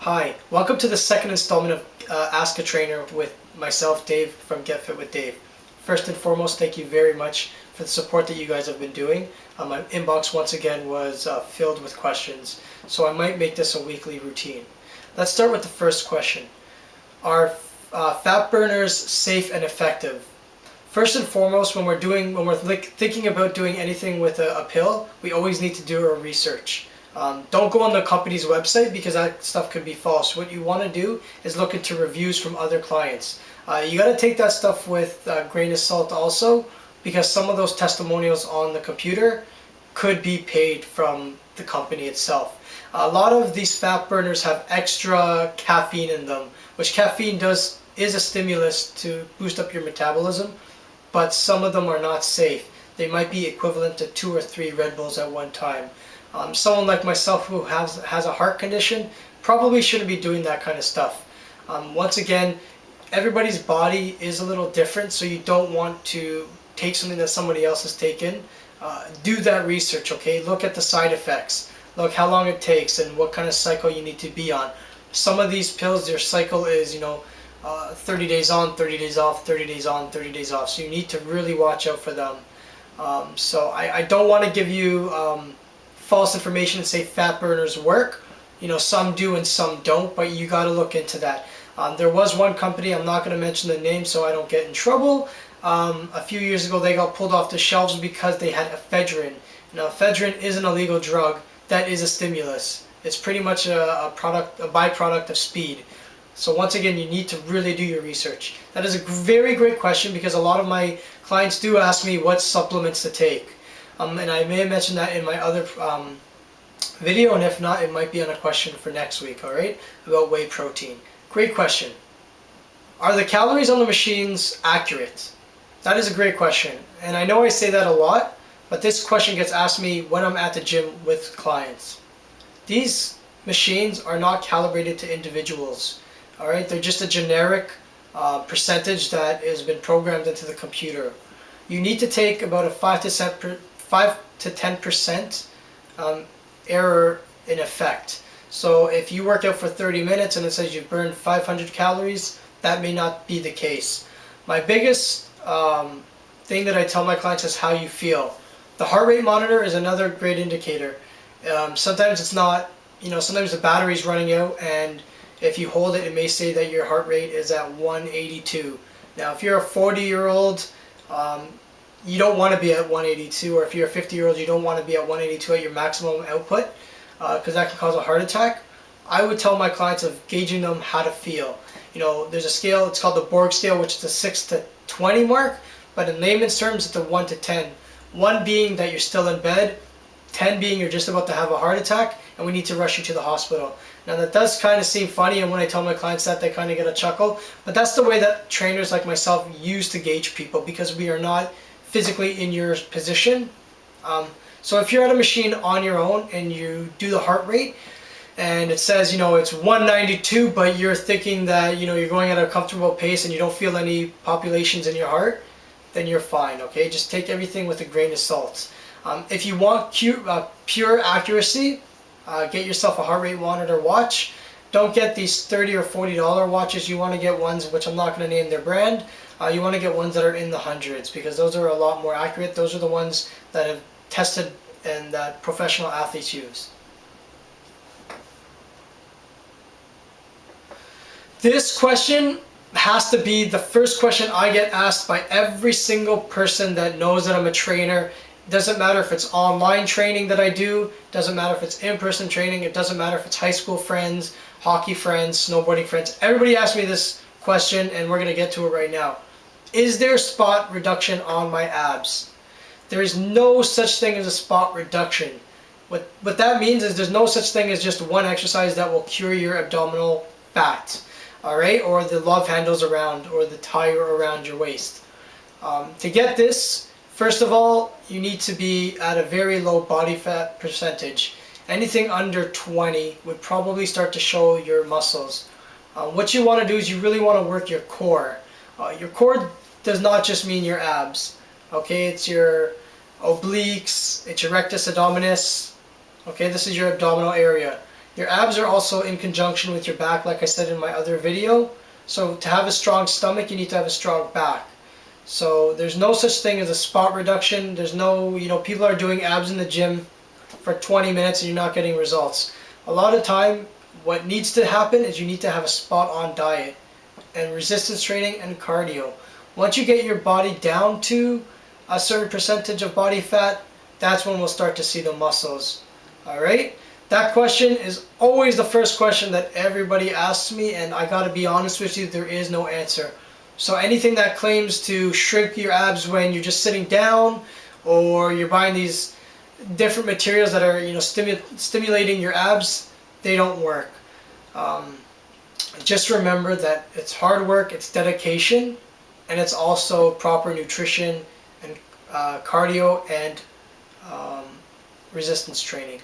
Hi, welcome to the second installment of Ask a Trainer with myself, Dave from Get Fit with Dave. First and foremost, thank you very much for the support that you guys have been doing. My inbox once again was filled with questions, so I might make this a weekly routine. Let's start with the first question. Are fat burners safe and effective? First and foremost, when we're thinking about doing anything with a pill, we always need to do our research. Don't go on the company's website because that stuff could be false. What you want to do is look into reviews from other clients. You got to take that stuff with a grain of salt also, because some of those testimonials on the computer could be paid from the company itself. A lot of these fat burners have extra caffeine in them, which caffeine is a stimulus to boost up your metabolism, but some of them are not safe. They might be equivalent to 2 or 3 Red Bulls at one time. Someone like myself who has a heart condition probably shouldn't be doing that kind of stuff. Once again, everybody's body is a little different, so you don't want to take something that somebody else has taken. Do that research, okay? Look at the side effects. Look how long it takes and what kind of cycle you need to be on. Some of these pills, their cycle is, 30 days on, 30 days off, 30 days on, 30 days off. So you need to really watch out for them. So I don't want to give you false information and say fat burners work. Some do and some don't, but you got to look into that. There was one company, I'm not going to mention the name so I don't get in trouble. A few years ago they got pulled off the shelves because they had ephedrine. Now ephedrine is an illegal drug that is a stimulus. It's pretty much a byproduct of speed. So once again, you need to really do your research. That is a very great question because a lot of my clients do ask me what supplements to take. And I may have mentioned that in my other video, and if not, it might be on a question for next week, alright? About whey protein. Great question. Are the calories on the machines accurate? That is a great question. And I know I say that a lot, but this question gets asked me when I'm at the gym with clients. These machines are not calibrated to individuals, alright? They're just a generic percentage that has been programmed into the computer. You need to take about a 5 to 10% error in effect. So if you work out for 30 minutes and it says you've burned 500 calories, that may not be the case. My biggest thing that I tell my clients is how you feel. The heart rate monitor is another great indicator. Sometimes it's not, sometimes the battery's running out, and if you hold it, it may say that your heart rate is at 182. Now if you're a 40-year-old, you don't want to be at 182, or if you're a 50-year-old, you don't want to be at 182 at your maximum output, because that can cause a heart attack. I would tell my clients of gauging them how to feel. There's a scale, it's called the Borg scale, which is the 6 to 20 mark, but in layman's terms, it's a 1 to 10. 1 being that you're still in bed, 10 being you're just about to have a heart attack, and we need to rush you to the hospital. Now that does kind of seem funny, and when I tell my clients that, they kind of get a chuckle, but that's the way that trainers like myself use to gauge people, because we are not physically in your position. So if you're at a machine on your own and you do the heart rate and it says it's 192, but you're thinking that you're going at a comfortable pace and you don't feel any populations in your heart, then you're fine, okay? Just take everything with a grain of salt. If you want pure accuracy, get yourself a heart rate monitor watch. Don't get these $30 or $40 watches. You want to get ones, which I'm not going to name their brand. You want to get ones that are in the hundreds, because those are a lot more accurate. Those are the ones that have tested and that professional athletes use. This question has to be the first question I get asked by every single person that knows that I'm a trainer. It doesn't matter if it's online training that I do, doesn't matter if it's in-person training, it doesn't matter if it's high school friends, hockey friends, snowboarding friends. Everybody asks me this question, and we're going to get to it right now. Is there spot reduction on my abs? There is no such thing as a spot reduction. What that means is there's no such thing as just one exercise that will cure your abdominal fat, alright, or the love handles around, or the tire around your waist. To get this, first of all, you need to be at a very low body fat percentage. Anything under 20 would probably start to show your muscles. What you want to do is you really want to work your core. Your core does not just mean your abs. Okay, it's your obliques, it's your rectus abdominis. Okay, this is your abdominal area. Your abs are also in conjunction with your back, like I said in my other video. So to have a strong stomach, you need to have a strong back. So there's no such thing as a spot reduction. There's no, people are doing abs in the gym for 20 minutes and you're not getting results. A lot of time, what needs to happen is you need to have a spot on diet and resistance training and cardio. Once you get your body down to a certain percentage of body fat, that's when we'll start to see the muscles. Alright? That question is always the first question that everybody asks me, and I gotta be honest with you, there is no answer. So anything that claims to shrink your abs when you're just sitting down, or you're buying these different materials that are stimulating your abs, they don't work. Just remember that it's hard work, it's dedication, and it's also proper nutrition and cardio and resistance training.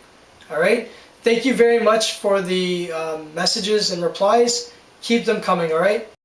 Alright? Thank you very much for the messages and replies. Keep them coming, alright?